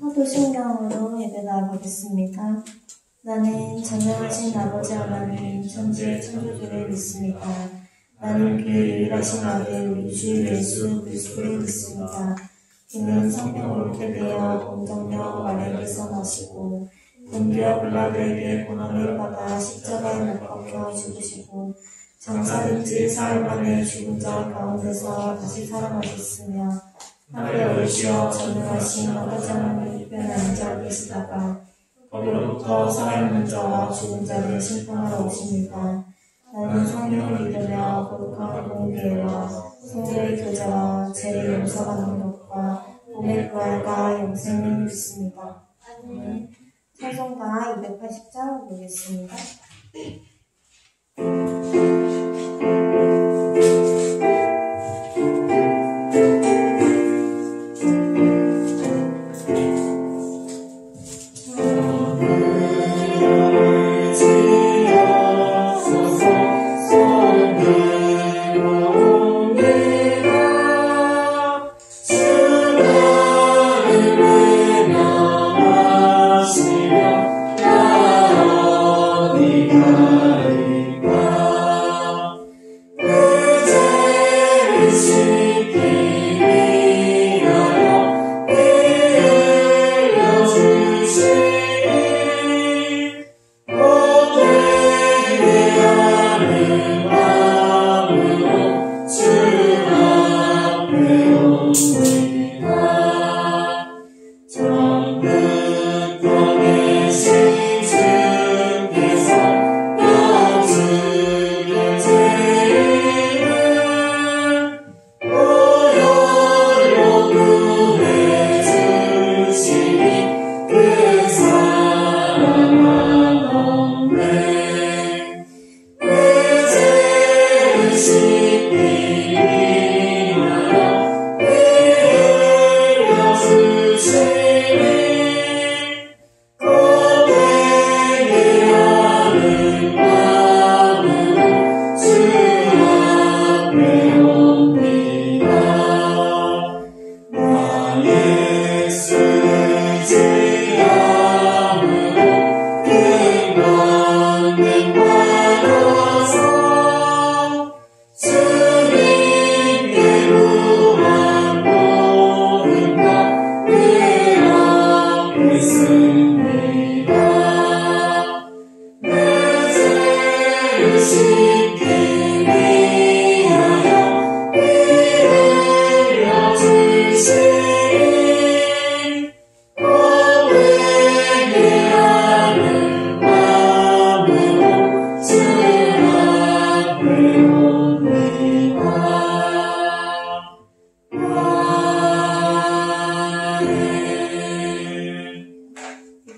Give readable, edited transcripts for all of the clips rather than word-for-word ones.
사도신경으로 예배나가겠습니다. 나는 전능하신 아버지 하나님 천지의 창조주를 믿습니다. 나는 그의 유일하신 아들 우리 주 예수 그리스도를 믿습니다. 그는 성령으로 되어 공정령 마리아에게서 나시고 본디오 빌라도에게 고난을 받아 십자가에 못 박혀 죽으시고 장사된 지 사흘 만에 죽은 자 가운데서 다시 살아나셨으며 하늘에 오르시어 전능하신 아버지 하나님 우편에 앉아 계시다가 거기로부터 살아있는 자와 죽은 자를 심판하러 오십니다. 나는 성령을 믿으며 거룩한 공의와 성령의 교제와 죄를 용서받는 것과 몸의 부활과 영생을 믿습니다. 아멘. 찬송가 280장 보겠습니다.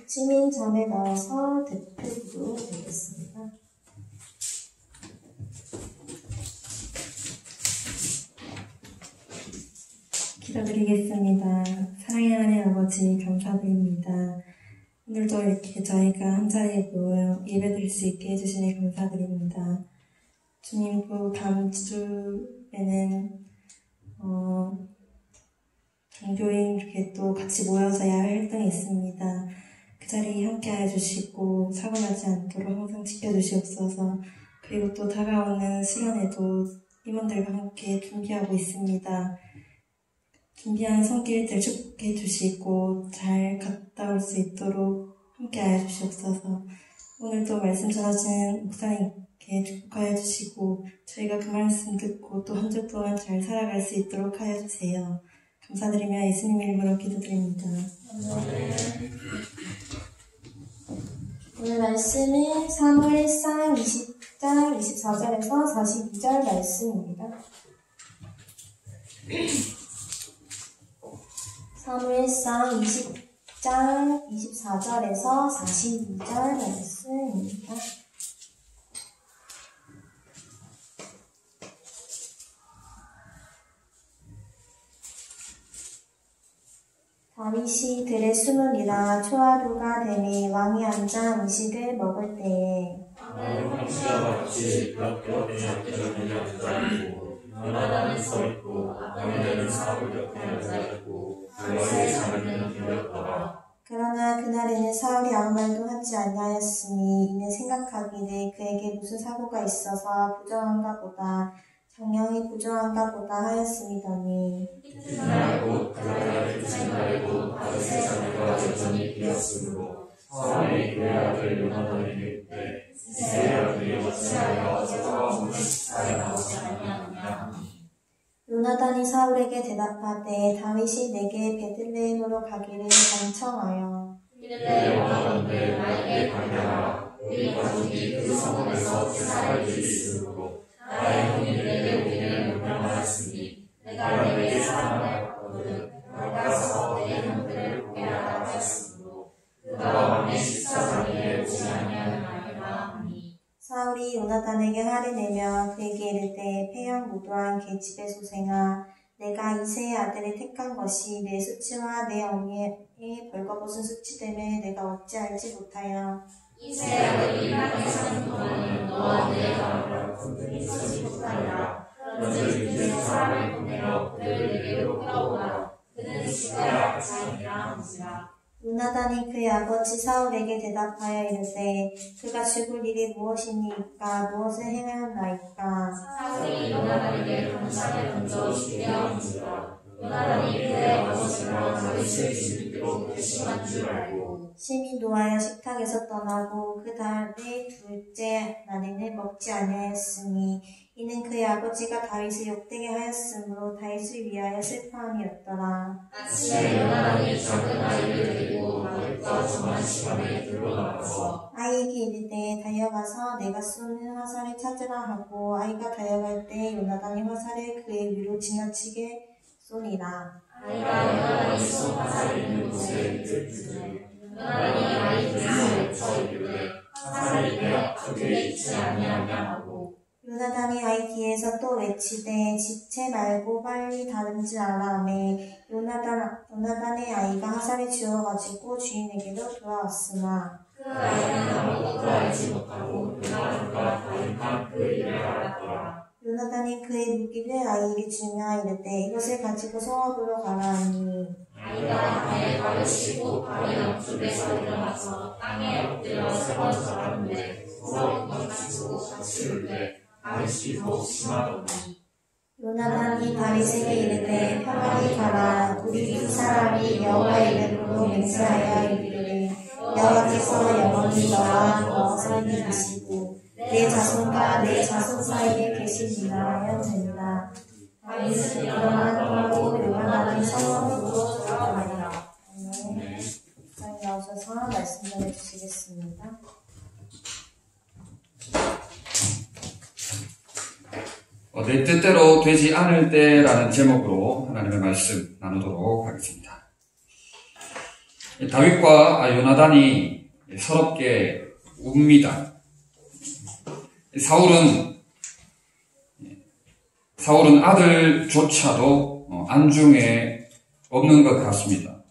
시민 잠에 나와서 대표로 되겠습니다. 기도드리겠습니다. 사랑의 하나님 아버지 감사드립니다. 오늘도 이렇게 저희가 한자리에 모여 예배드릴 수 있게 해주시니 감사드립니다. 주님, 또 다음 주에는 종교인 이렇게 또 같이 모여서 야외 활동이 있습니다. 그 자리에 함께 해주시고 사고 나지 않도록 항상 지켜주시옵소서. 그리고 또 다가오는 시간에도 임원들과 함께 준비하고 있습니다. 준비한 손길들 축복해 주시고 잘 갔다 올 수 있도록 함께 하여 주시옵소서. 오늘도 말씀 전하시는 목사님께 축복하여 주시고 저희가 그 말씀 듣고 또 한 주 동안 잘 살아갈 수 있도록 하여 주세요. 감사드리며 예수님 이름으로 기도드립니다. 오늘 말씀은 사무엘상 20장 24절에서 42절 말씀입니다. 사무엘상 20장 24절에서 42절 말씀입니다. 다윗이 들에 숨으리라. 초하루가 되매 왕이 앉아 음식을 먹을 때에 황씨와 같이 벽 옆에 앉아 있고 연하다는 서 있고 아까미는 사울 옆에 앉아 있고 너의 자녀는 되었더라. 그러나 그날에는 사울이 아무 말도 하지 아니하였으니 이는 생각하기를 그에게 무슨 사고가 있어서 부정한가 보다 정령이 부정한가 보다 하였음이더니 이튿날 곧 그날의 둘째 날에도 다윗의 자녀가 여전히 되었으므로 사울이 그의 아들 요나단에게 이르되 이새의 아들이 어찌하여 어제와 오늘 식사에 나오지 아니하느냐. 요나단이 사울에게 대답하되 다윗이 내게 베들레헴으로 가기를 간청하여 이르되 원하건대 나에게 가게 하라. 우리 가족이 그 성읍에서 제사를 드리으므로 나의 형이 내게 오기를 명령하였으니 내가 내게 사람을 받거든 내가 가서 내 형들을 보게 하라 하였으므로 그가 왕의 식사 자리에 오지 아니하느니라 하니. 사울이 요나단에게 화를 내며 그에게 이르되 패형무도한 계집의 소생아 내가 이새의 아들을 택한 것이 내 수치와 내 어미의 벌거벗은 수치됨을 내가 어찌 알지 못하여 이새의 아들이 땅에 사는 동안은 너와 내 마음을 건드리 서지 못하리라. 그런즉 이제 사람을 보내어 그를 내게로 끌어오라. 그는 죽어야 같이 하니라 한지라. 요나단이 그의 아버지 사울에게 대답하여 이르되 그가 죽을 일이 무엇이니까 무엇을 행하였나이까. 사울이 요나단에게 단창을 던져 죽게 하는지라. 요나단이 그의 아버지와 다윗을 죽이기로 결심한 줄 알고 심히 노하여 식탁에서 떠나고 그 달의 둘째 날에는 먹지 아니하였으니 이는 그의 아버지가 다윗을 욕되게 하였으므로 다윗을 위하여 슬퍼함이었더라. 아침에 요나단이 작은 아이를 데리고 다윗과 정한 시간에 들로 나가서 아이에게 이르되 달려가서 내가 쏘는 화살을 찾으라 하고 아이가 달려갈 때 요나단이 화살을 그의 위로 지나치게 쏘니라. 아이가 요나단이 쏜 화살이 있는 곳에 이를 두되 요나단이 아이 둘을 외쳐 이르되 화살이 내 앞쪽에 있지 아니하냐 하고 요나단이 아이 뒤에서 또 외치되 지체 말고 빨리 다른지 알아 하매 요나단의 아이가 화살을 쥐어가지고 주인에게로 돌아왔으나 그 아이는 아무것도 알지 못하고 요나단과 다윗만 그 일을 알았더라. 요나단이 그의 무기를 아이에게 주며 이르되 이것을 가지고 성읍으로 가라 하니 아이가 밤에 다윗이 곧 바위 앞쪽에서 일어나서 땅에 엎드려 세 번 절하는데 서로 멈추고 같이 울되 다윗이 더욱 심하더니 요나단이 다윗에게 이르되 평안히 가라. 우리 두 사람이 여호와의 이름으로 맹세하여 이르되 여호와께서 영원히 너와 너 사이에 계시고 내 자손과 내 자손 사이에 계시리라 하였느니라. 다윗은 일어나 떠나고 요나단이 성읍으로 돌아가니라. 아멘. 장 나오셔서 말씀 전해주시겠습니다. 내 뜻대로 되지 않을 때라는 제목으로 하나님의 말씀 나누도록 하겠습니다. 다윗과 요나단이 서럽게 웁니다. 사울은 아들조차도 안중에 없는 것 같습니다.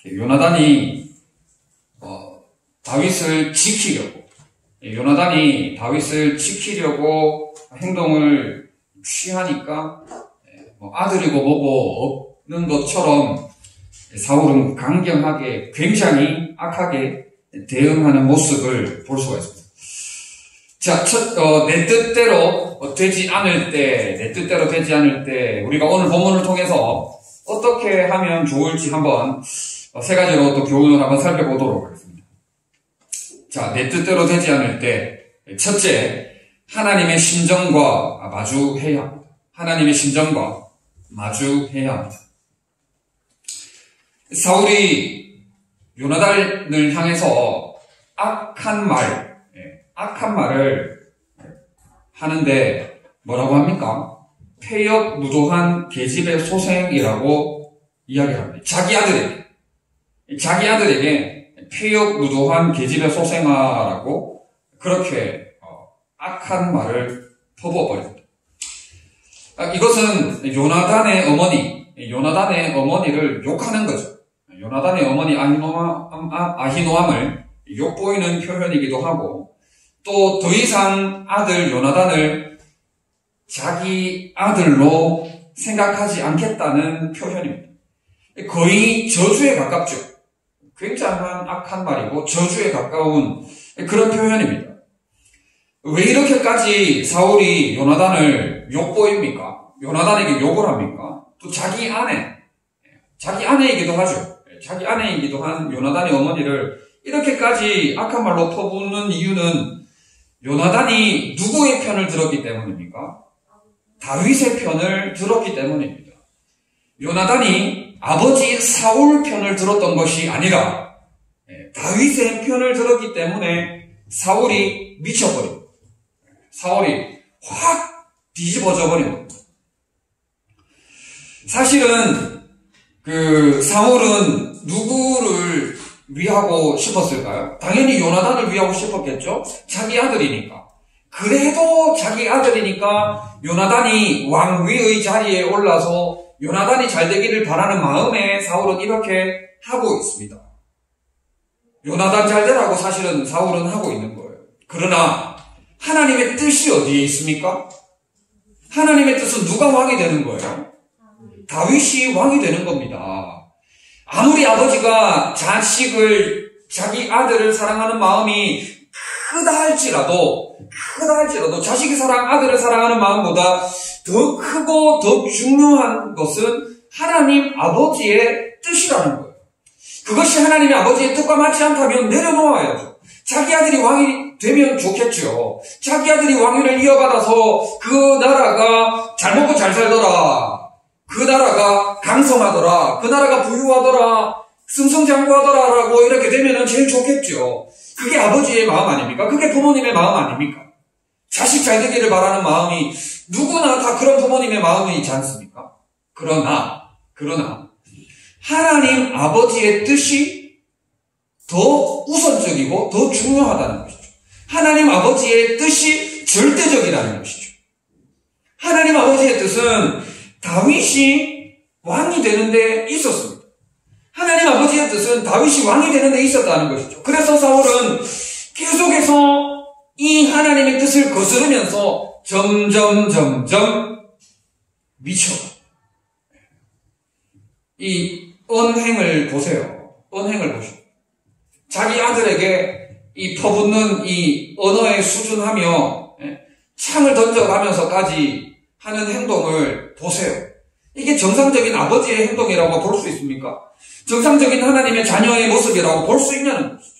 요나단이 다윗을 지키려고 행동을 취하니까 아들이고 뭐고 없는 것처럼 사울은 강경하게 굉장히 악하게 대응하는 모습을 볼 수가 있습니다. 자, 내 뜻대로 되지 않을 때 우리가 오늘 본문을 통해서 어떻게 하면 좋을지 한번 세 가지로 또 교훈을 한번 살펴보도록 하겠습니다. 자, 내 뜻대로 되지 않을 때 첫째, 하나님의 심정과 마주해야 합니다. 사울이 요나단을 향해서 악한 말을 하는데 뭐라고 합니까? 폐역무도한 계집의 소생이라고 이야기합니다. 자기 아들에게 폐역무도한 계집의 소생아라고 그렇게 악한 말을 퍼부어버립니다. 이것은 요나단의 어머니를 욕하는 거죠. 요나단의 어머니 아히노함을 욕보이는 표현이기도 하고, 또 더 이상 아들 요나단을 자기 아들로 생각하지 않겠다는 표현입니다. 거의 저주에 가깝죠. 굉장한 악한 말이고 저주에 가까운 그런 표현입니다. 왜 이렇게까지 사울이 요나단을 욕보입니까? 요나단에게 욕을 합니까? 또 자기 아내이기도 하죠. 자기 아내이기도 한 요나단의 어머니를 이렇게까지 악한 말로 퍼붓는 이유는 요나단이 누구의 편을 들었기 때문입니까? 다윗의 편을 들었기 때문입니다. 요나단이 아버지 사울 편을 들었던 것이 아니라 다윗의 편을 들었기 때문에 사울이 미쳐버립니다. 사울이 확 뒤집어져 버린 겁니다. 사실은 사울은 누구를 위하고 싶었을까요? 당연히 요나단을 위하고 싶었겠죠? 자기 아들이니까. 그래도 자기 아들이니까 요나단이 왕위의 자리에 올라서 요나단이 잘 되기를 바라는 마음에 사울은 이렇게 하고 있습니다. 요나단 잘 되라고 사실은 사울은 하고 있는 거예요. 그러나 하나님의 뜻이 어디에 있습니까? 하나님의 뜻은 누가 왕이 되는 거예요? 다윗이 왕이 되는 겁니다. 아무리 아버지가 자기 아들을 사랑하는 마음이 크다 할지라도 자식이 아들을 사랑하는 마음보다 더 크고 더 중요한 것은 하나님 아버지의 뜻이라는 거예요. 그것이 하나님의 아버지의 뜻과 맞지 않다면 내려놓아야죠. 자기 아들이 왕이 되면 좋겠죠. 자기 아들이 왕위를 이어받아서 그 나라가 잘 먹고 잘 살더라. 그 나라가 강성하더라. 그 나라가 부유하더라. 승승장구하더라라고 이렇게 되면 제일 좋겠죠. 그게 아버지의 마음 아닙니까? 그게 부모님의 마음 아닙니까? 자식 잘 되기를 바라는 마음이 누구나 다 그런 부모님의 마음이지 않습니까? 그러나 하나님 아버지의 뜻이 더 우선적이고 더 중요하다는 것이죠. 하나님 아버지의 뜻이 절대적이라는 것이죠. 하나님 아버지의 뜻은 다윗이 왕이 되는 데 있었습니다. 하나님 아버지의 뜻은 다윗이 왕이 되는 데 있었다는 것이죠. 그래서 사울은 계속해서 이 하나님의 뜻을 거스르면서 점점 미쳐가. 이 언행을 보세요. 자기 아들에게 이 퍼붓는 이 언어의 수준하며 창을 던져가면서까지 하는 행동을 보세요. 이게 정상적인 아버지의 행동이라고 볼 수 있습니까? 정상적인 하나님의 자녀의 모습이라고 볼 수 있냐는 것이죠.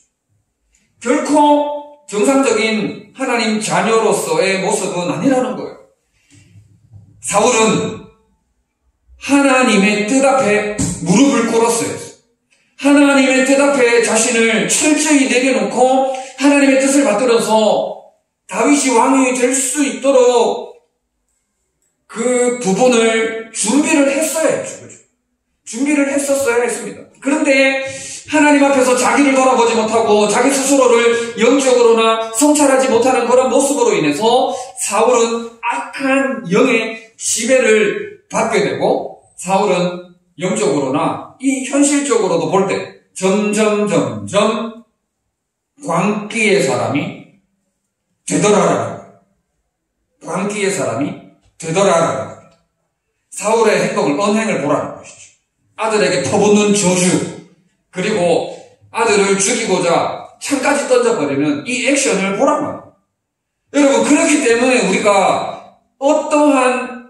결코 정상적인 하나님 자녀로서의 모습은 아니라는 거예요. 사울은 하나님의 뜻 앞에 무릎을 꿇었어요. 하나님의 뜻 앞에 자신을 철저히 내려놓고 하나님의 뜻을 받들어서 다윗이 왕이 될 수 있도록 그 부분을 준비를 했어야 했죠. 그죠? 준비를 했었어야 했습니다. 그런데 하나님 앞에서 자기를 돌아보지 못하고 자기 스스로를 영적으로나 성찰하지 못하는 그런 모습으로 인해서 사울은 악한 영의 지배를 받게 되고 사울은 영적으로나 이 현실적으로도 볼 때 점점 광기의 사람이 되더라라는 거예요. 광기의 사람이 되더라라는 겁니다. 사울의 행동을 언행을 보라는 것이죠. 아들에게 퍼붓는 저주 그리고 아들을 죽이고자 창까지 던져버리는 이 액션을 보란 말이에요. 여러분 그렇기 때문에 우리가 어떠한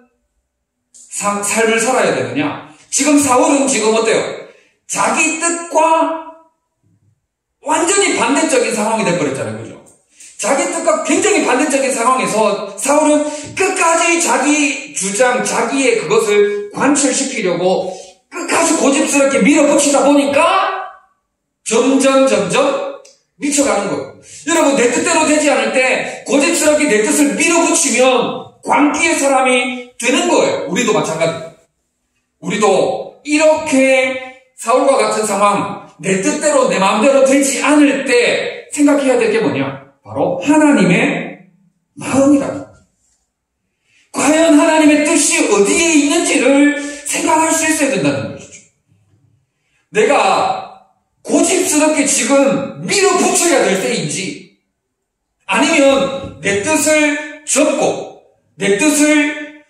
삶을 살아야 되느냐. 지금 사울은 지금 어때요? 자기 뜻과 완전히 반대적인 상황이 돼버렸잖아요. 그죠? 자기 뜻과 굉장히 반대적인 상황에서 사울은 끝까지 자기 주장, 자기의 그것을 관철시키려고 끝까지 고집스럽게 밀어붙이다 보니까 점점 미쳐가는 거예요. 여러분 내 뜻대로 되지 않을 때 고집스럽게 내 뜻을 밀어붙이면 광기의 사람이 되는 거예요. 우리도 마찬가지예요. 우리도 이렇게 사울과 같은 상황, 내 뜻대로 내 마음대로 되지 않을 때 생각해야 될 게 뭐냐? 바로 하나님의 마음이라는 거예요. 과연 하나님의 뜻이 어디에 있는지를 생각할 수 있어야 된다는 것이죠. 내가 고집스럽게 지금 밀어붙여야 될 때인지 아니면 내 뜻을 접고 내 뜻을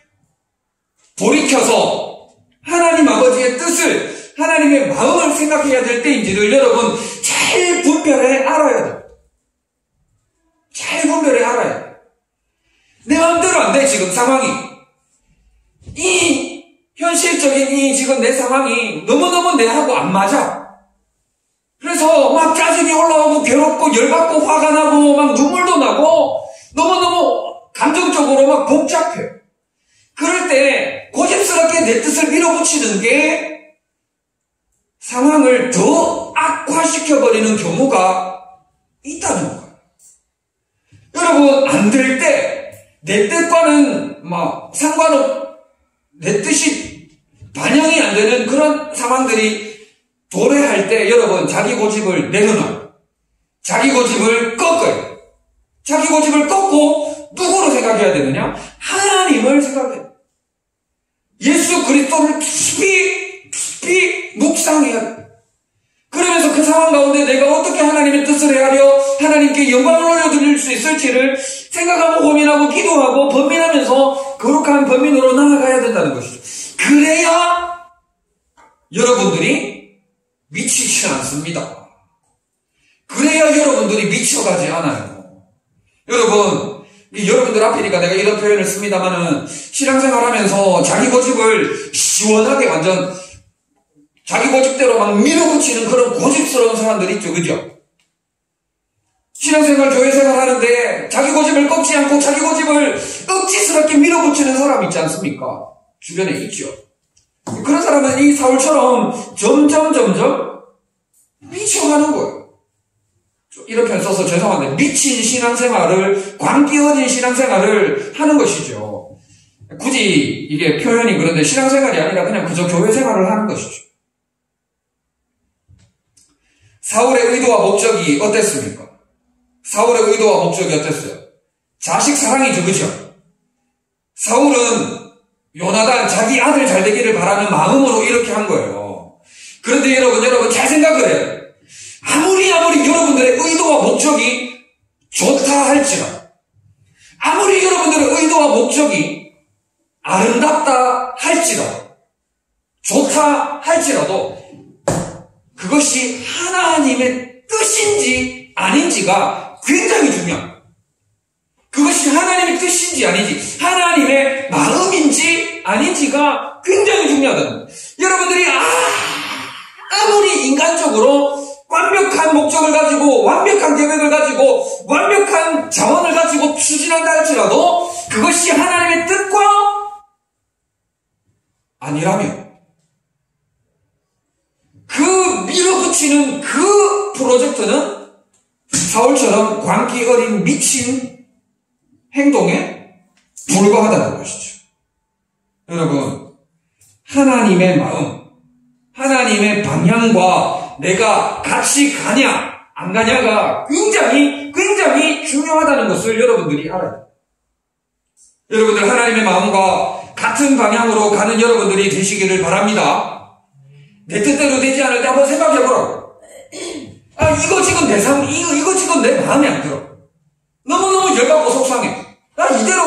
돌이켜서 하나님 아버지의 뜻을 하나님의 마음을 생각해야 될 때인지를 여러분 잘 분별해 알아야 돼요. 잘 분별해 알아야 돼요. 내 마음대로 안 돼, 지금 상황이. 이 현실적인 이 지금 내 상황이 너무너무 내하고 안 맞아. 그래서 막 짜증이 올라오고 괴롭고 열받고 화가 나고 막 눈물도 나고 너무너무 감정적으로 막 복잡해요. 그럴 때 고집스럽게 내 뜻을 밀어붙이는 게 상황을 더 악화시켜버리는 경우가 있다는 거예요. 여러분, 안 될 때 내 뜻과는 막 내 뜻이 반영이 안 되는 그런 상황들이 도래할 때 여러분 자기 고집을 내려놔요. 자기 고집을 꺾어요. 자기 고집을 꺾고 누구로 생각해야 되느냐? 하나님을 생각해야 돼요. 예수 그리스도를 깊이 묵상해야 돼요. 그러면서 그 상황 가운데 내가 어떻게 하나님의 뜻을 헤아려 하나님께 영광을 올려드릴 수 있을지를 생각하고 고민하고 기도하고 번민하면서 거룩한 번민으로 나아가야 된다는 것이죠. 그래야 여러분들이 미치지 않습니다. 그래야 여러분들이 미쳐가지 않아요. 여러분들 앞이니까 내가 이런 표현을 씁니다만은 신앙생활 하면서 자기 고집을 시원하게 완전 자기 고집대로 막 밀어붙이는 그런 고집스러운 사람들 있죠. 그죠? 신앙생활, 교회생활 하는데 자기 고집을 꺾지 않고 자기 고집을 억지스럽게 밀어붙이는 사람 있지 않습니까? 주변에 있죠. 그런 사람은 이 사울처럼 점점 미쳐가는 거예요. 이런 편 써서 죄송한데 미친 신앙생활을, 광기 어진 신앙생활을 하는 것이죠. 굳이 이게 표현이 그런데 신앙생활이 아니라 그냥 그저 교회생활을 하는 것이죠. 사울의 의도와 목적이 어땠습니까? 사울의 의도와 목적이 어땠어요? 자식 사랑이죠, 그죠? 사울은 요나단 자기 아들 잘 되기를 바라는 마음으로 이렇게 한 거예요. 그런데 여러분 잘 생각을 해요. 아무리 여러분들의 의도와 목적이 좋다 할지라도, 아무리 여러분들의 의도와 목적이 아름답다 할지라도, 좋다 할지라도 그것이 하나님의 뜻인지 아닌지가 굉장히 중요합니다. 그것이 하나님의 뜻인지 아닌지, 하나님의 마음인지 아닌지가 굉장히 중요하다는 거예요. 여러분들이 아무리 인간적으로 완벽한 목적을 가지고, 완벽한 계획을 가지고, 완벽한 자원을 가지고 추진한다 할지라도 그것이 하나님의 뜻과 아니라면 그 밀어붙이는 그 프로젝트는 사울처럼 광기 어린 미친 행동에 불과하다는 것이죠. 여러분, 하나님의 마음, 하나님의 방향과 내가 같이 가냐 안 가냐가 굉장히 중요하다는 것을 여러분들이 알아요. 여러분들 하나님의 마음과 같은 방향으로 가는 여러분들이 되시기를 바랍니다. 내 뜻대로 되지 않을 때 한번 생각해보라고. 이거 지금 이거 지금 내 마음에 안 들어. 너무너무 열받고 속상해. 이대로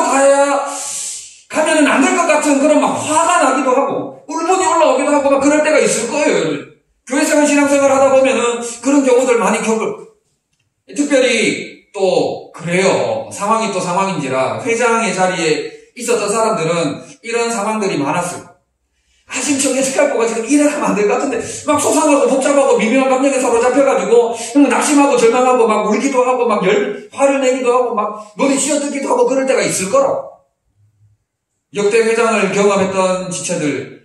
가면은 안 될 것 같은 그런 막 화가 나기도 하고, 울분이 올라오기도 하고 막 그럴 때가 있을 거예요. 교회생활, 신앙생활 하다 보면은 그런 경우들 많이 겪을. 특별히 또 그래요. 상황이 또 상황인지라 회장의 자리에 있었던 사람들은 이런 상황들이 많았어요. 지금 정해져갖고 지금 일을 하면 안 될 것 같은데 막 속상하고 복잡하고 미묘한 감정에 사로잡혀가지고 낙심하고 절망하고 막 울기도 하고 막 화를 내기도 하고 막 머리 쥐어뜯기도 하고 그럴 때가 있을 거라고. 역대 회장을 경험했던 지체들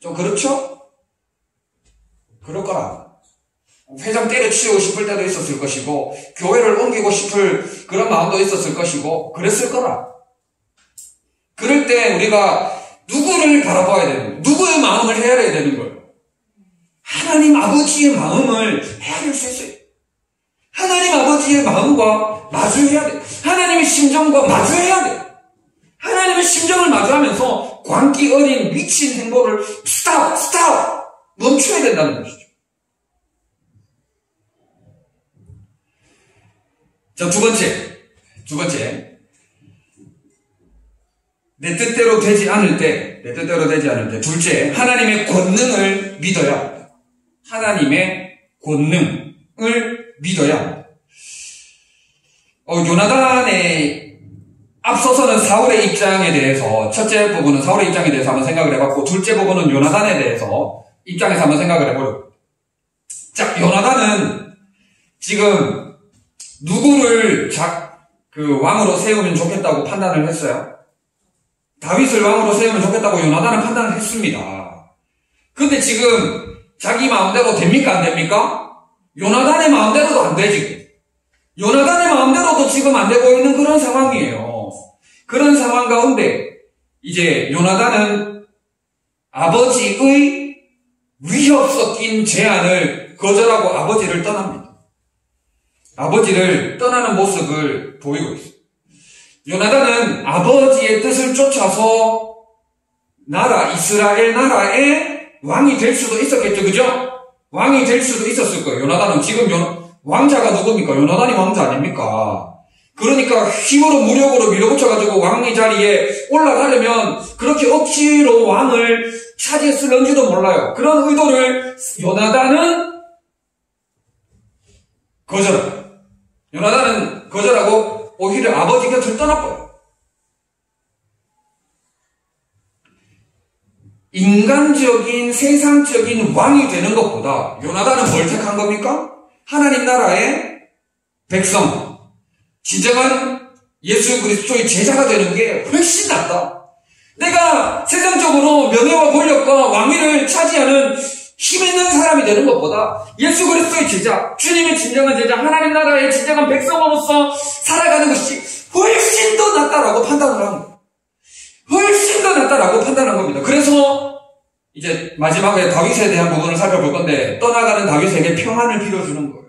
좀 그렇죠? 그럴 거라. 회장 때려치우고 싶을 때도 있었을 것이고 교회를 옮기고 싶을 그런 마음도 있었을 것이고 그랬을 거라. 그럴 때 우리가 누구를 바라봐야 되는 거예요? 누구의 마음을 헤아려야 되는 거예요? 하나님 아버지의 마음을 헤아릴 수 있어요. 하나님 아버지의 마음과 마주해야 돼요. 하나님의 심정과 마주해야 돼요. 하나님의 심정을 마주하면서 광기 어린 미친 행보를 스탑 멈춰야 된다는 것이죠. 자, 두 번째. 내 뜻대로 되지 않을 때. 둘째, 하나님의 권능을 믿어야 합니다. 하나님의 권능을 믿어야 합니다. 요나단의 앞서서는 사울의 입장에 대해서, 첫째 부분은 사울의 입장에 대해서 한번 생각을 해봤고, 둘째 부분은 요나단에 대해서 입장에서 한번 생각을 해보려고. 자, 요나단은 지금 누구를 왕으로 세우면 좋겠다고 판단을 했어요? 다윗을 왕으로 세우면 좋겠다고 요나단은 판단을 했습니다. 근데 지금 자기 마음대로 됩니까? 안 됩니까? 요나단의 마음대로도 안 되지. 요나단의 마음대로도 지금 안 되고 있는 그런 상황이에요. 그런 상황 가운데 이제 요나단은 아버지의 위협 섞인 제안을 거절하고 아버지를 떠납니다. 아버지를 떠나는 모습을 보이고 있어요. 요나단은 아버지의 뜻을 쫓아서 이스라엘 나라의 왕이 될 수도 있었겠죠, 그죠? 왕이 될 수도 있었을 거예요. 요나단은 지금 왕자가 누굽니까? 요나단이 왕자 아닙니까? 그러니까 힘으로 무력으로 밀어붙여가지고 왕의 자리에 올라가려면 그렇게 억지로 왕을 차지했을런지도 몰라요. 그런 의도를 요나단은 거절합니다. 요나단은 거절하고 오히려 아버지 곁을 떠나버려요. 인간적인 세상적인 왕이 되는 것보다 요나단은 뭘 택한 겁니까? 하나님 나라의 백성, 진정한 예수 그리스도의 제자가 되는 게 훨씬 낫다. 내가 세상적으로 명예와 권력과 왕위를 차지하는 힘 있는 사람이 되는 것보다 예수 그리스도의 제자, 주님의 진정한 제자, 하나님 나라의 진정한 백성으로서 살아가는 것이 훨씬 더 낫다라고 판단을 하는 거예요. 훨씬 더 낫다라고 판단한 겁니다. 그래서 이제 마지막에 다윗에 대한 부분을 살펴볼 건데, 떠나가는 다윗에게 평안을 빌어주는 거예요.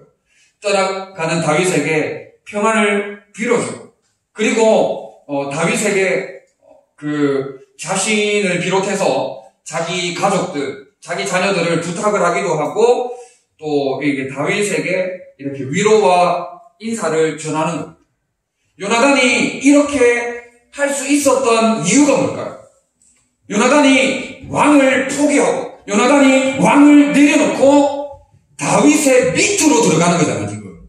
떠나가는 다윗에게 평안을 빌어주고, 그리고 다윗에게 자신을 비롯해서 자기 가족들, 자기 자녀들을 부탁을 하기도 하고, 또 이게 다윗에게 이렇게 위로와 인사를 전하는 겁니다. 요나단이 이렇게 할 수 있었던 이유가 뭘까요? 요나단이 왕을 포기하고, 요나단이 왕을 내려놓고 다윗의 밑으로 들어가는 거잖아요, 지금.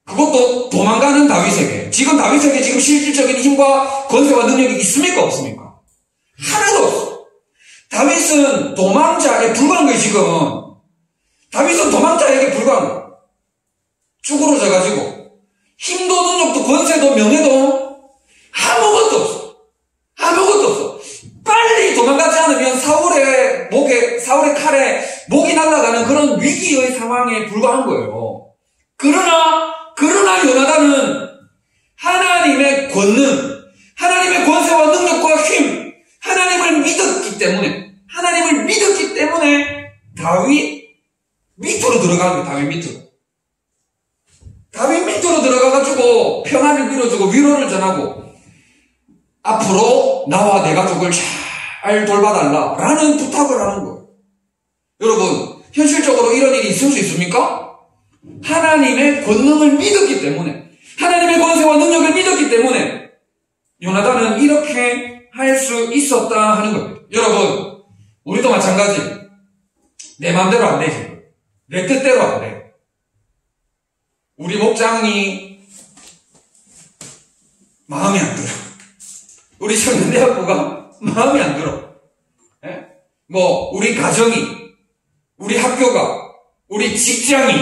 그것도 도망가는 다윗에게. 지금 다윗에게 지금 실질적인 힘과 권세와 능력이 있습니까? 없습니까? 하나도 없어. 다윗은 도망자에 불과한 거예요, 지금. 다윗은 도망자에게 불과한 거예요. 쭈그러져가지고. 힘도 능력도 권세도 명예도 아무것도 없어. 아무것도 없어. 빨리 도망가지 않으면 사울의 칼에 목이 날아가는 그런 위기의 상황에 불과한 거예요. 그러나 요나단은 하나님의 권능, 하나님의 권세와 능력과 힘, 하나님을 믿었기 때문에 다윗 밑으로 들어가는 거예요. 다윗 밑으로 들어가가지고 평안을 빌어주고 위로를 전하고, 앞으로 나와 내 가족을 잘 돌봐달라라는 부탁을 하는 거예요. 여러분, 현실적으로 이런 일이 있을 수 있습니까? 하나님의 권능을 믿었기 때문에, 하나님의 권세와 능력을 믿었기 때문에 요나단은 이렇게 할 수 있었다 하는 겁니다. 여러분, 우리도 마찬가지. 내 마음대로 안 되지. 내 뜻대로 안 돼. 우리 목장이 마음에 안 들어. 우리 청년대학교가 마음에 안 들어. 예? 우리 가정이, 우리 학교가, 우리 직장이,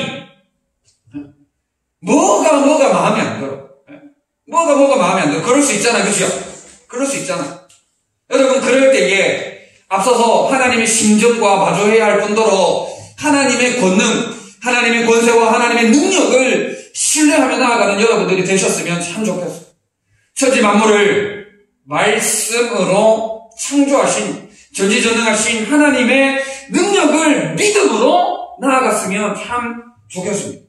뭐가 마음에 안 들어. 예? 뭐가 마음에 안 들어. 그럴 수 있잖아, 그죠? 그럴 수 있잖아. 여러분, 그럴 때에 앞서서 하나님의 심정과 마주해야 할 뿐더러 하나님의 권능, 하나님의 권세와 하나님의 능력을 신뢰하며 나아가는 여러분들이 되셨으면 참 좋겠어요. 천지 만물을 말씀으로 창조하신, 전지전능하신 하나님의 능력을 믿음으로 나아갔으면 참 좋겠습니다.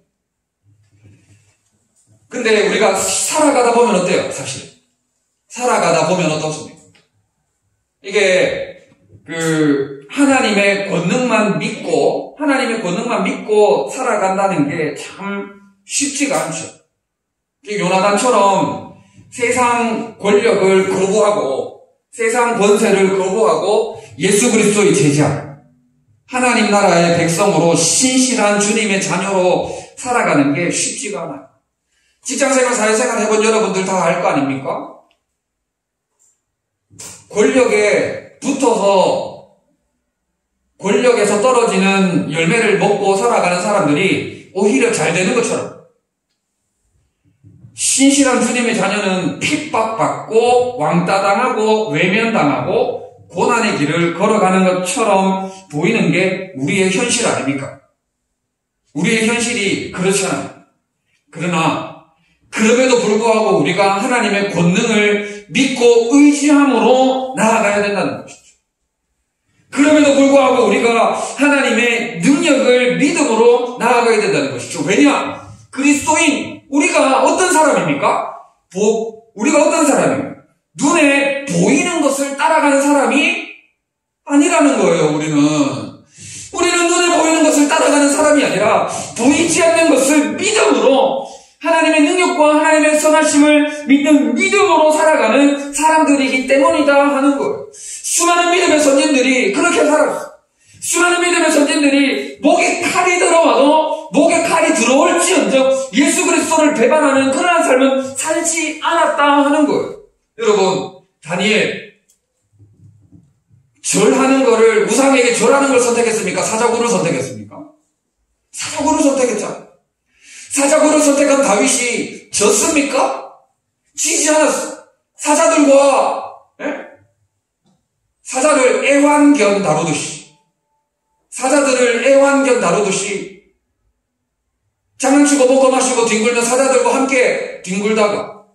근데 우리가 살아가다 보면 어때요? 사실 살아가다 보면 어떻습니까? 이게 하나님의 권능만 믿고 살아간다는 게 참 쉽지가 않죠. 요나단처럼 세상 권력을 거부하고, 세상 권세를 거부하고 예수 그리스도의 제자, 하나님 나라의 백성으로 신실한 주님의 자녀로 살아가는 게 쉽지가 않아요. 직장생활, 사회생활 해본 여러분들 다 알 거 아닙니까? 권력에 붙어서 권력에서 떨어지는 열매를 먹고 살아가는 사람들이 오히려 잘 되는 것처럼 신실한 주님의 자녀는 핍박받고 왕따당하고 외면당하고 고난의 길을 걸어가는 것처럼 보이는 게 우리의 현실 아닙니까? 우리의 현실이 그렇잖아요. 그러나 그럼에도 불구하고 우리가 하나님의 권능을 믿고 의지함으로 나아가야 된다는 것이죠. 그럼에도 불구하고 우리가 하나님의 능력을 믿음으로 나아가야 된다는 것이죠. 왜냐? 그리스도인, 우리가 어떤 사람입니까? 우리가 어떤 사람이에요? 눈에 보이는 것을 따라가는 사람이 아니라는 거예요, 우리는. 우리는 눈에 보이는 것을 따라가는 사람이 아니라 보이지 않는 것을 믿음으로 하나님의 능력과 하나님의 선하심을 믿는 믿음으로 살아가는 사람들이기 때문이다 하는 거예요. 수많은 믿음의 선진들이 그렇게 살았어요. 수많은 믿음의 선진들이 목에 칼이 들어와도 목에 칼이 들어올지언정 예수 그리스도를 배반하는 그러한 삶은 살지 않았다 하는 거예요. 여러분, 다니엘 절하는 거를, 우상에게 절하는 걸 선택했습니까? 사자굴을 선택했습니까? 사자굴을 선택했잖아요. 사자굴을 선택한 다윗이 졌습니까? 지지 않았어. 사자를 애완견 다루듯이, 사자들을 애완견 다루듯이 장난치고 먹고 마시고 뒹굴며 사자들과 함께 뒹굴다가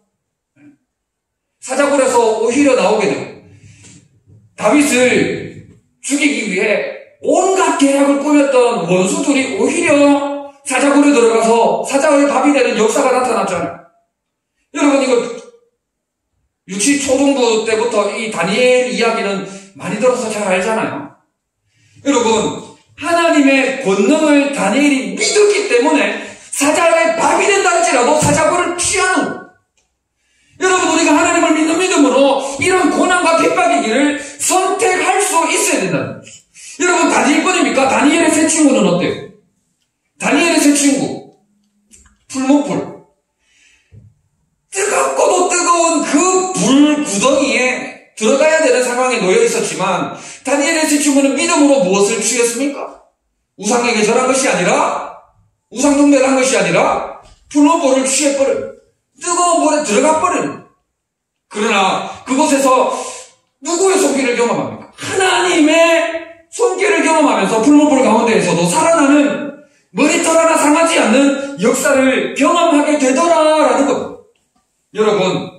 사자굴에서 오히려 나오게 되고 다윗을 죽이기 위해 온갖 계략을 꾸몄던 원수들이 오히려 사자굴에 들어가서 사자의 밥이 되는 역사가 나타났잖아요. 여러분, 이거 유치 초등부 때부터 이 다니엘 이야기는 많이 들어서 잘 알잖아요. 여러분, 하나님의 권능을 다니엘이 믿었기 때문에 사자의 밥이 된다 할지라도 사자굴을 피하는 거예요. 여러분, 우리가 하나님을 믿는 믿음으로 이런 고난과 핍박의 길을 선택할 수 있어야 된다는 거죠. 여러분, 다니엘뿐입니까? 다니엘의 새 친구는 어때요? 다니엘의 새 친구, 풀목불. 뜨겁고도 뜨거운 그 불 구덩이에 들어가야 되는 상황에 놓여 있었지만 다니엘의 새 친구는 믿음으로 무엇을 취했습니까? 우상에게 절한 것이 아니라, 우상 숭배를 한 것이 아니라 풀목불을 취해버려요. 뜨거운 물에 들어가 버려요. 그러나 그곳에서 누구의 손길을 경험합니까? 하나님의 손길을 경험하면서 풀목불 가운데에서도 살아나는, 머리털 하나 상하지 않는 역사를 경험하게 되더라라는 겁니다. 여러분,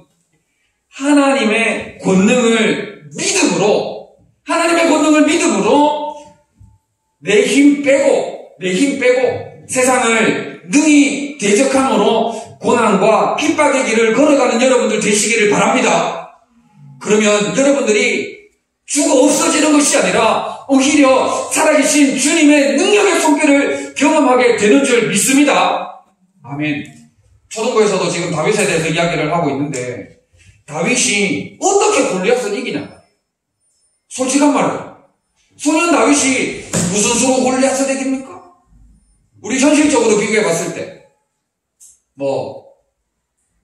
하나님의 권능을 믿음으로 내 힘 빼고 세상을 능히 대적함으로 고난과 핍박의 길을 걸어가는 여러분들 되시기를 바랍니다. 그러면 여러분들이 죽어 없어지는 것이 아니라 오히려 살아계신 주님의 능력의 손길을 경험하게 되는 줄 믿습니다. 아멘. 초등부에서도 지금 다윗에 대해서 이야기를 하고 있는데 다윗이 어떻게 골리앗을 이기냐? 솔직한 말로 소년 다윗이 무슨 수로 골리앗을 이깁니까? 우리 현실적으로 비교해 봤을 때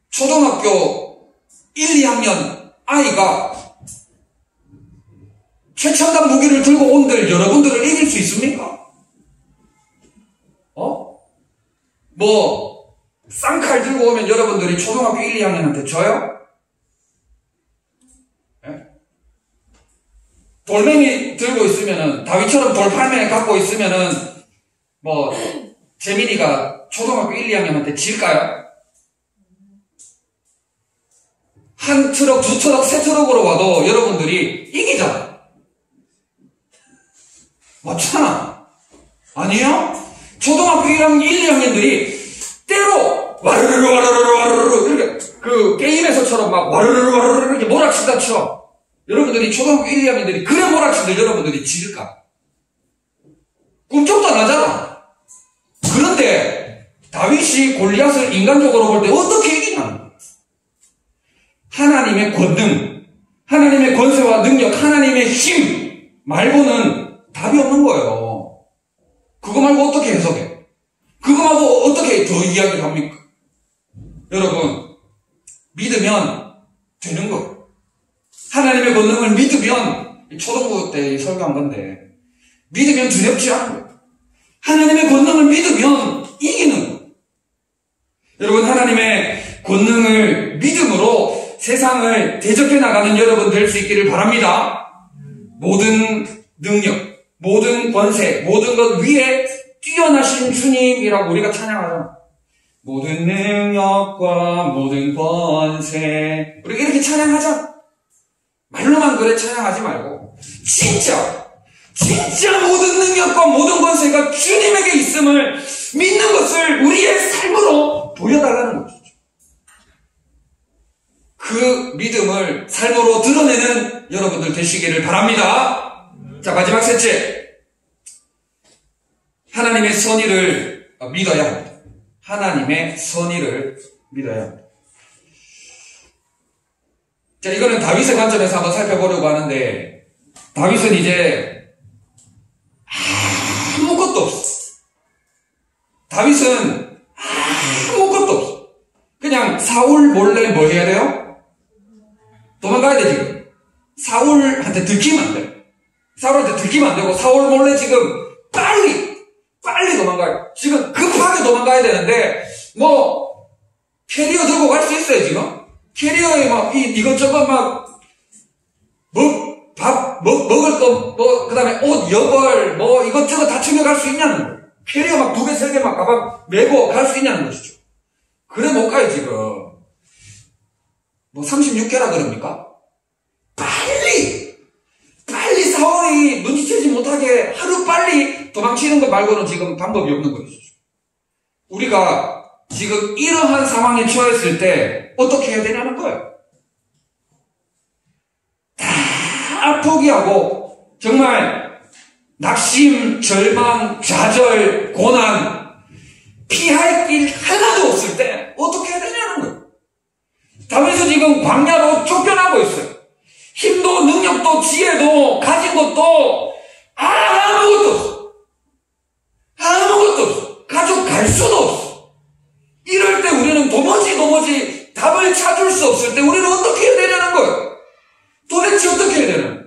초등학교 1, 2학년 아이가 최첨단 무기를 들고 온들 여러분들을 이길 수 있습니까? 쌍칼 들고 오면 여러분들이 초등학교 1, 2학년한테 져요? 돌멩이 들고 있으면은, 다윗처럼 돌팔매 갖고 있으면은, 재민이가 초등학교 1, 2학년한테 질까요? 한 트럭, 두 트럭, 세 트럭으로 와도 여러분들이 이기잖아. 맞잖아. 아니에요? 초등학교 1학년, 1, 2학년들이 때로 와르르르 이렇게 그 게임에서처럼 막 와르르르 이렇게 몰아치다처럼 여러분들이 초등학교 1, 2학년들이 그래 몰아치는데 여러분들이 지을까? 꿈쩍도 안 하잖아. 그런데 다윗이 골리앗을 인간적으로 볼 때 어떻게 이기냐? 하나님의 권능, 하나님의 권세와 능력, 하나님의 힘 말고는 답이 없는 거예요. 말고 어떻게 해석해? 그거 말고 어떻게 더 이야기를 합니까? 여러분, 믿으면 되는 거예요. 하나님의 권능을 믿으면, 초등부 때 설교한 건데, 믿으면 두렵지 않은 거예요. 하나님의 권능을 믿으면 이기는 거예요. 여러분, 하나님의 권능을 믿음으로 세상을 대적해 나가는 여러분 될 수 있기를 바랍니다. 모든 능력, 모든 권세, 모든 것 위에 뛰어나신 주님이라고 우리가 찬양하잖아. 모든 능력과 모든 권세, 우리가 이렇게 찬양하자. 말로만 그래 찬양하지 말고 진짜 모든 능력과 모든 권세가 주님에게 있음을 믿는 것을 우리의 삶으로 보여달라는 것이죠. 그 믿음을 삶으로 드러내는 여러분들 되시기를 바랍니다. 자, 마지막 셋째, 하나님의 선의를 믿어야 합니다. 하나님의 선의를 믿어야 합니다. 자, 이거는 다윗의 관점에서 한번 살펴보려고 하는데, 다윗은 이제 아무것도 없어. 다윗은 아무것도 없어. 그냥 사울 몰래 뭐 해야 돼요? 도망가야 돼, 지금. 사울한테 들키면 안 돼. 사울한테 들키면 안 되고, 사울 몰래 지금 빨리 도망가요. 지금 급하게 도망가야 되는데, 뭐, 캐리어 들고 갈 수 있어요, 지금? 캐리어에 막, 이것저것 막, 먹을 거, 그 다음에 옷, 여벌, 이것저것 다 챙겨갈 수 있냐는 거예요. 캐리어 막 2개, 3개 막 가방 메고 갈 수 있냐는 것이죠. 그래 못 가요, 지금. 36개라 그럽니까? 빨리 사울이 눈치채지 못하게 하루 빨리 도망치는 것 말고는 지금 방법이 없는 것이죠. 우리가 지금 이러한 상황에 처했을 때 어떻게 해야 되냐는 거예요. 다 포기하고 정말 낙심, 절망, 좌절, 고난, 피할 길 하나도 없을 때 어떻게 해야 되냐는 거예요. 다윗은 지금 광야로 쫓겨나고 있어요. 힘도 능력도 지혜도 가진 것도 아무것도 없어. 아무것도 없어. 가족 갈 수도 없어. 이럴 때 우리는 도무지 답을 찾을 수 없을 때 우리는 어떻게 해야 되냐는 거예요. 도대체 어떻게 해야 되나?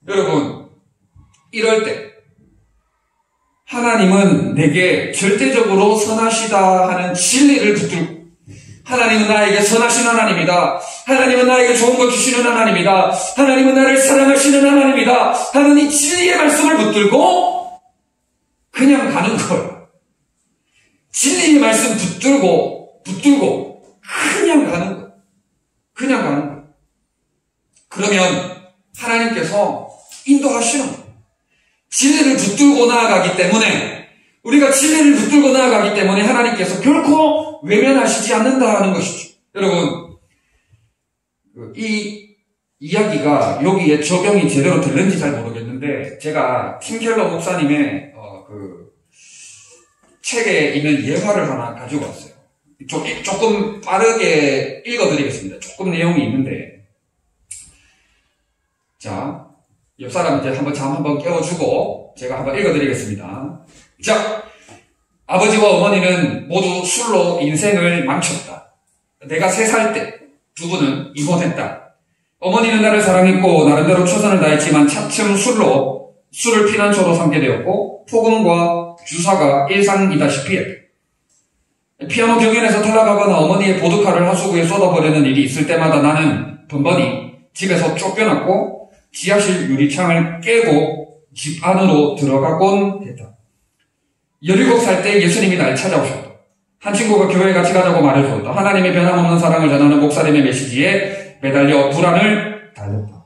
여러분, 이럴 때 하나님은 내게 절대적으로 선하시다 하는 진리를 붙들고, 하나님은 나에게 선하신 하나님이다. 하나님은 나에게 좋은 것 주시는 하나님이다. 하나님은 나를 사랑하시는 하나님이다 하는 이 진리의 말씀을 붙들고 그냥 가는 거예요. 진리의 말씀 붙들고 그냥 가는 거예요. 그냥 가는 거예요. 그러면 하나님께서 인도하시는 거예요. 진리를 붙들고 나아가기 때문에, 우리가 진리를 붙들고 나아가기 때문에 하나님께서 결코 외면하시지 않는다는 것이죠. 여러분, 이 이야기가 여기에 적용이 제대로 될는지 잘 모르겠는데, 제가 팀 켈러 목사님의 책에 있는 예화를 하나 가지고 왔어요. 조금 빠르게 읽어드리겠습니다. 조금 내용이 있는데, 자, 옆 사람한테 한번 깨워주고 제가 한번 읽어드리겠습니다. 자, 아버지와 어머니는 모두 술로 인생을 망쳤다. 내가 3살 때 두 분은 이혼했다. 어머니는 나를 사랑했고 나름대로 최선을 다했지만 차츰 술을 피난처로 삼게 되었고 폭음과 주사가 일상이다시피 했다. 피아노 경연에서 탈락하거나 어머니의 보드카를 하수구에 쏟아버리는 일이 있을 때마다 나는 번번이 집에서 쫓겨났고 지하실 유리창을 깨고 집 안으로 들어가곤 했다. 17살 때 예수님이 날 찾아오셨다. 한 친구가 교회에 같이 가자고 말해주었다. 하나님의 변함없는 사랑을 전하는 목사님의 메시지에 매달려 불안을 달렸다.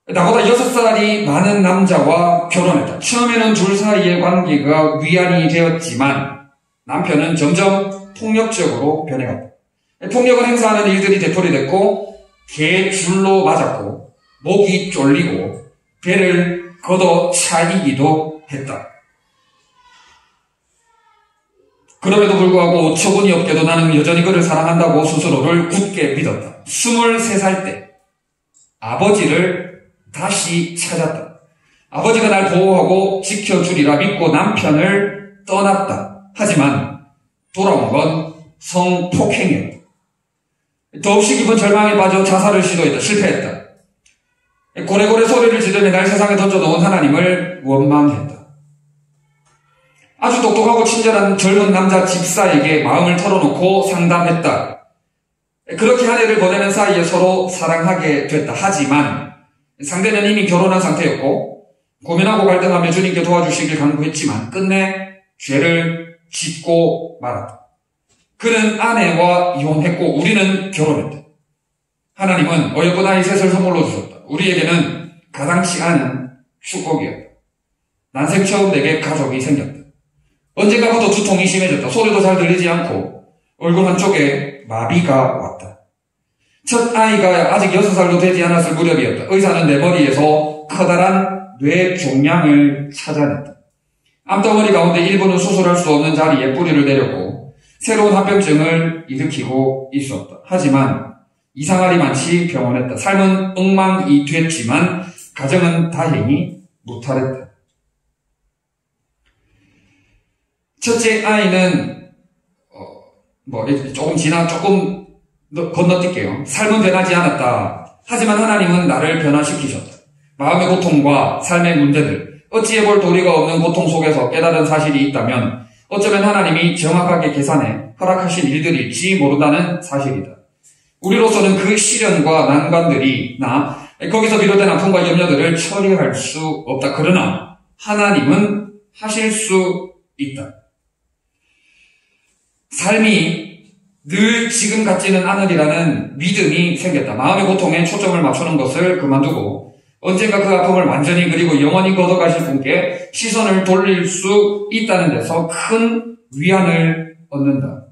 나보다 6살이 많은 남자와 결혼했다. 처음에는 둘 사이의 관계가 위안이 되었지만 남편은 점점 폭력적으로 변해갔다. 폭력을 행사하는 일들이 되풀이됐고 개 줄로 맞았고 목이 쫄리고 배를 걷어차이기도 했다. 그럼에도 불구하고 어처구니 없게도 나는 여전히 그를 사랑한다고 스스로를 굳게 믿었다. 23살 때 아버지를 다시 찾았다. 아버지가 날 보호하고 지켜주리라 믿고 남편을 떠났다. 하지만 돌아온 건 성폭행이었다. 더없이 깊은 절망에 빠져 자살을 시도했다. 실패했다. 고래고래 소리를 지르며 날 세상에 던져놓은 하나님을 원망했다. 아주 똑똑하고 친절한 젊은 남자 집사에게 마음을 털어놓고 상담했다. 그렇게 한 해를 보내는 사이에 서로 사랑하게 됐다. 하지만 상대는 이미 결혼한 상태였고 고민하고 갈등하며 주님께 도와주시길 간구했지만 끝내 죄를 짓고 말았다. 그는 아내와 이혼했고 우리는 결혼했다. 하나님은 어여쁜 아이 셋을 선물로 주셨다. 우리에게는 가당치 않은 축복이었다. 난생 처음 내게 가족이 생겼다. 언젠가부터 두통이 심해졌다. 소리도 잘 들리지 않고 얼굴 한쪽에 마비가 왔다. 첫 아이가 아직 6살도 되지 않았을 무렵이었다. 의사는 내 머리에서 커다란 뇌 종양을 찾아냈다. 암덩어리 가운데 일부는 수술할 수 없는 자리에 뿌리를 내렸고 새로운 합병증을 일으키고 있었다. 하지만 이상할이 많지 병원했다. 삶은 엉망이 됐지만 가정은 다행히 무탈했다. 첫째 아이는 조금 건너뛸게요. 삶은 변하지 않았다. 하지만 하나님은 나를 변화시키셨다. 마음의 고통과 삶의 문제들, 어찌해볼 도리가 없는 고통 속에서 깨달은 사실이 있다면 어쩌면 하나님이 정확하게 계산해 허락하신 일들일지 모른다는 사실이다. 우리로서는 그 시련과 난관들이나 거기서 비롯된 아픔과 염려들을 처리할 수 없다. 그러나 하나님은 하실 수 있다. 삶이 늘 지금 같지는 않으리라는 믿음이 생겼다. 마음의 고통에 초점을 맞추는 것을 그만두고 언젠가 그 아픔을 완전히 그리고 영원히 걷어가실 분께 시선을 돌릴 수 있다는 데서 큰 위안을 얻는다.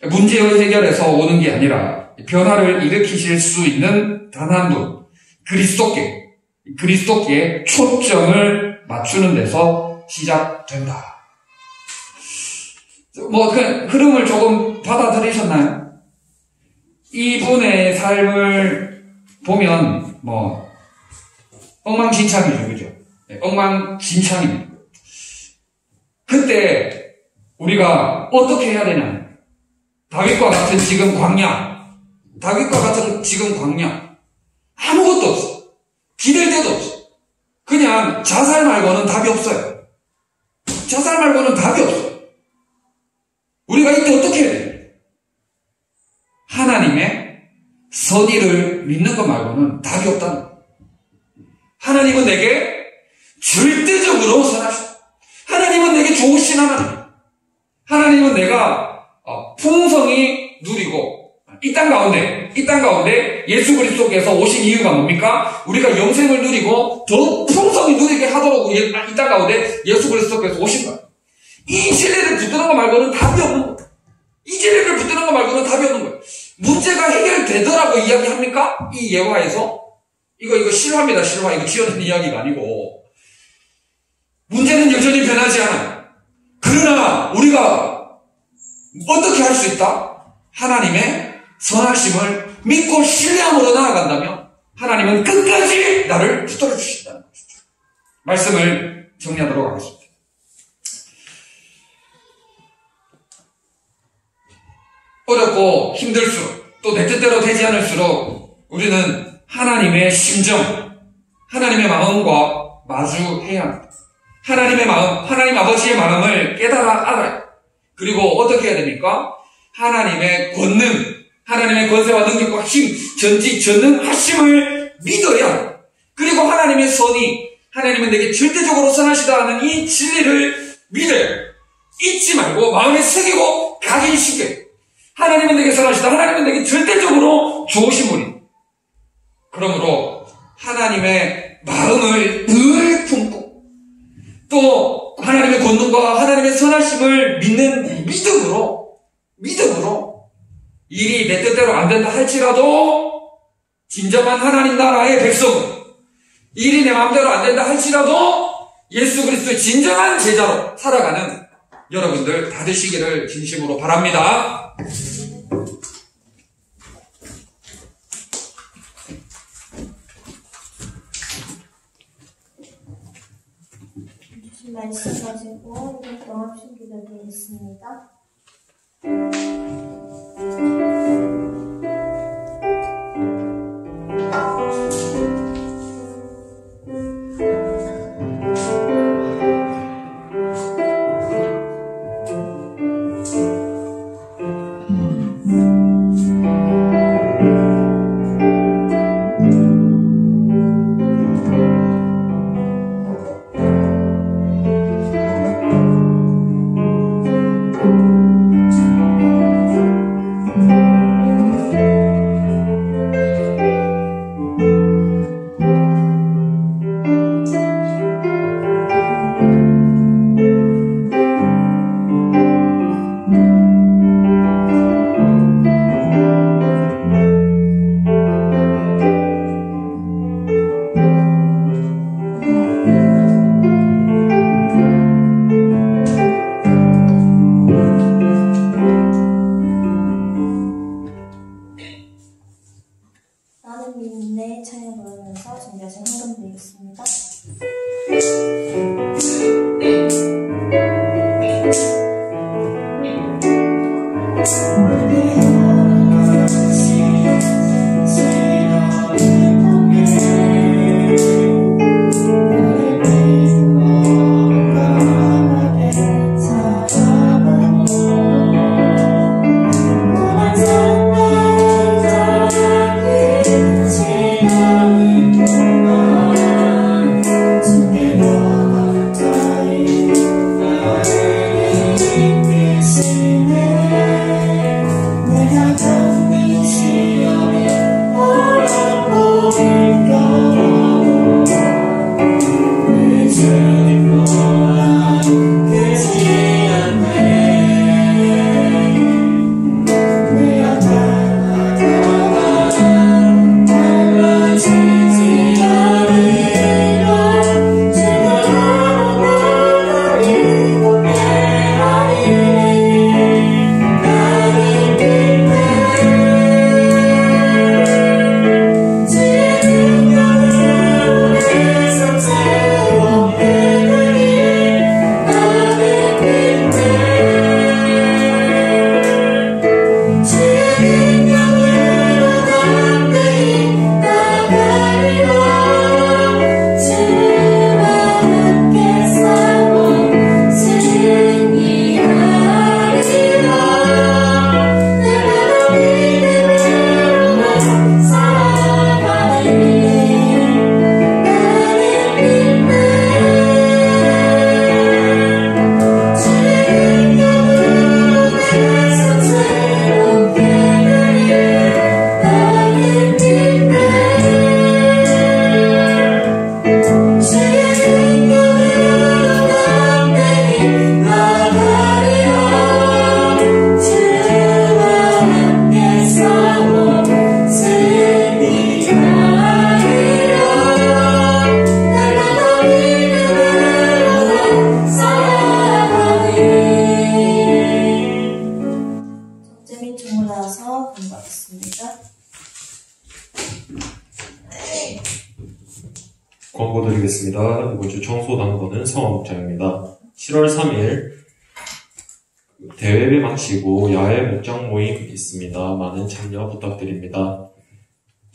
문제의 해결에서 오는 게 아니라 변화를 일으키실 수 있는 단 한 분, 그리스도께 초점을 맞추는 데서 시작된다. 흐름을 조금 받아들이셨나요? 이분의 삶을 보면, 엉망진창이죠, 그죠? 네, 엉망진창입니다. 그때, 우리가 어떻게 해야 되냐? 다윗과 같은 지금 광야, 아무것도 없어. 기댈 데도 없어. 그냥 자살 말고는 답이 없어요. 우리가 이때 어떻게 해야 돼요? 하나님의 선의를 믿는 것 말고는 답이 없다는 거예요. 하나님은 내게 절대적으로 선하시다. 하나님은 내게 좋으신 하나님. 하나님은 내가 풍성히 누리고 이 땅 가운데 예수 그리스도께서 오신 이유가 뭡니까? 우리가 영생을 누리고 더 풍성히 누리게 하도록 이 땅 가운데 예수 그리스도께서 오신 거예요. 이 진리를 붙드는 거 말고는 답이 없는 거예요. 문제가 해결되더라고 이야기합니까? 이 예화에서? 이거 실화입니다, 실화. 이거 지어낸 이야기가 아니고. 문제는 여전히 변하지 않아요. 그러나 우리가 어떻게 할 수 있다? 하나님의 선하심을 믿고 신뢰함으로 나아간다면 하나님은 끝까지 나를 붙들어 주신다는 것이죠. 말씀을 정리하도록 하겠습니다. 어렵고 힘들수록 또 내 뜻대로 되지 않을수록 우리는 하나님의 심정, 하나님의 마음과 마주해야 합니다. 하나님의 마음, 하나님 아버지의 마음을 깨달아 알아요. 그리고 어떻게 해야 됩니까? 하나님의 권능, 하나님의 권세와 능력과 힘, 전능하심을 믿어야 해요. 그리고 하나님의 선이, 하나님은 내게 절대적으로 선하시다 하는 이 진리를 믿어요. 잊지 말고 마음에 새기고 각인시켜요. 하나님은 내게 선하시다. 하나님은 내게 절대적으로 좋으신 분이. 그러므로 하나님의 마음을 늘 품고 또 하나님의 권능과 하나님의 선하심을 믿는 믿음으로 일이 내 뜻대로 안 된다 할지라도 진정한 하나님 나라의 백성은 일이 내 마음대로 안 된다 할지라도 예수 그리스도의 진정한 제자로 살아가는 여러분들 다 되시기를 진심으로 바랍니다. 합심 기도드리겠습니다. 나는 믿네 찬양 부르면서 준비하신 헌금 드리겠습니다. 광고 드리겠습니다. 이번 주 청소 당번은 성화목장입니다. 7월 3일 대회를 마치고 야외 목장 모임 있습니다. 많은 참여 부탁드립니다.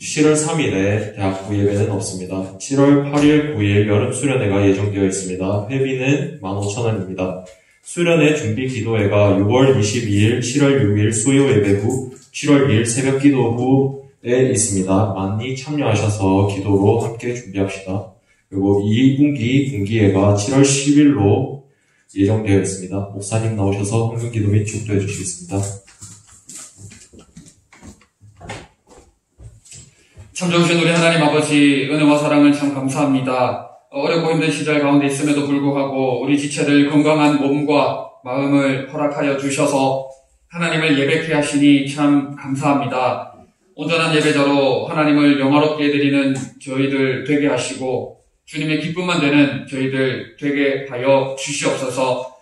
7월 3일에 대학부 예배는 없습니다. 7월 8일, 9일 여름 수련회가 예정되어 있습니다. 회비는 15,000원입니다. 수련회 준비 기도회가 6월 22일, 7월 6일 수요 예배 후, 7월 2일 새벽 기도 후에 있습니다. 많이 참여하셔서 기도로 함께 준비합시다. 그리고 2분기 분기회가 7월 10일로 예정되어 있습니다. 목사님 나오셔서 헌금 기도 및 축도해 주시겠습니다. 참 좋으신 우리 하나님 아버지, 은혜와 사랑을 참 감사합니다. 어렵고 힘든 시절 가운데 있음에도 불구하고 우리 지체들 건강한 몸과 마음을 허락하여 주셔서 하나님을 예배케 하시니 참 감사합니다. 온전한 예배자로 하나님을 영화롭게 드리는 저희들 되게 하시고 주님의 기쁨만 되는 저희들 되게 하여 주시옵소서.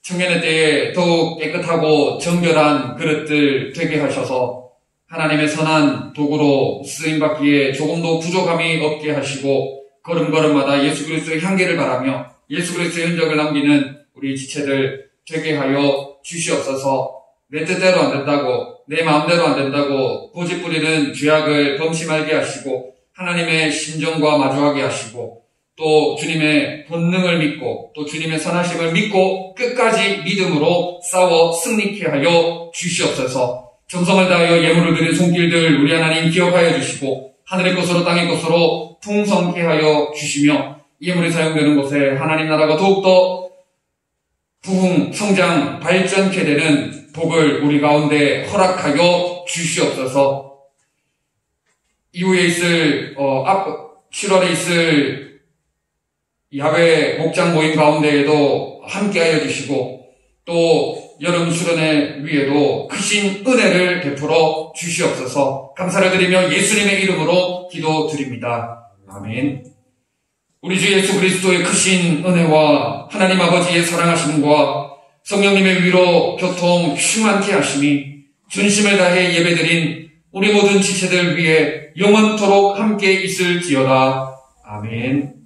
청년의 때에 더욱 깨끗하고 정결한 그릇들 되게 하셔서 하나님의 선한 도구로 쓰임받기에 조금도 부족함이 없게 하시고 걸음걸음마다 예수 그리스도의 향기를 바라며 예수 그리스도의 흔적을 남기는 우리 지체들 되게 하여 주시옵소서. 내 뜻대로 안 된다고, 내 마음대로 안 된다고 고집 부리는 죄악을 범심하게 하시고 하나님의 심정과 마주하게 하시고 또 주님의 본능을 믿고 또 주님의 선하심을 믿고 끝까지 믿음으로 싸워 승리케 하여 주시옵소서. 정성을 다하여 예물을 드린 손길들 우리 하나님 기억하여 주시고 하늘의 것으로 땅의 것으로 풍성케 하여 주시며 예물이 사용되는 곳에 하나님 나라가 더욱더 부흥, 성장, 발전케 되는 복을 우리 가운데 허락하여 주시옵소서. 이후에 있을 7월에 있을 야외 목장 모임 가운데에도 함께하여 주시고 또 여름 수련회 위에도 크신 은혜를 베풀어 주시옵소서. 감사를 드리며 예수님의 이름으로 기도드립니다. 아멘. 우리 주 예수 그리스도의 크신 은혜와 하나님 아버지의 사랑하심과 성령님의 위로 교통 충만케 하심이 전심을 다해 예배드린 우리 모든 지체들 위해 영원토록 함께 있을지어다. 아멘.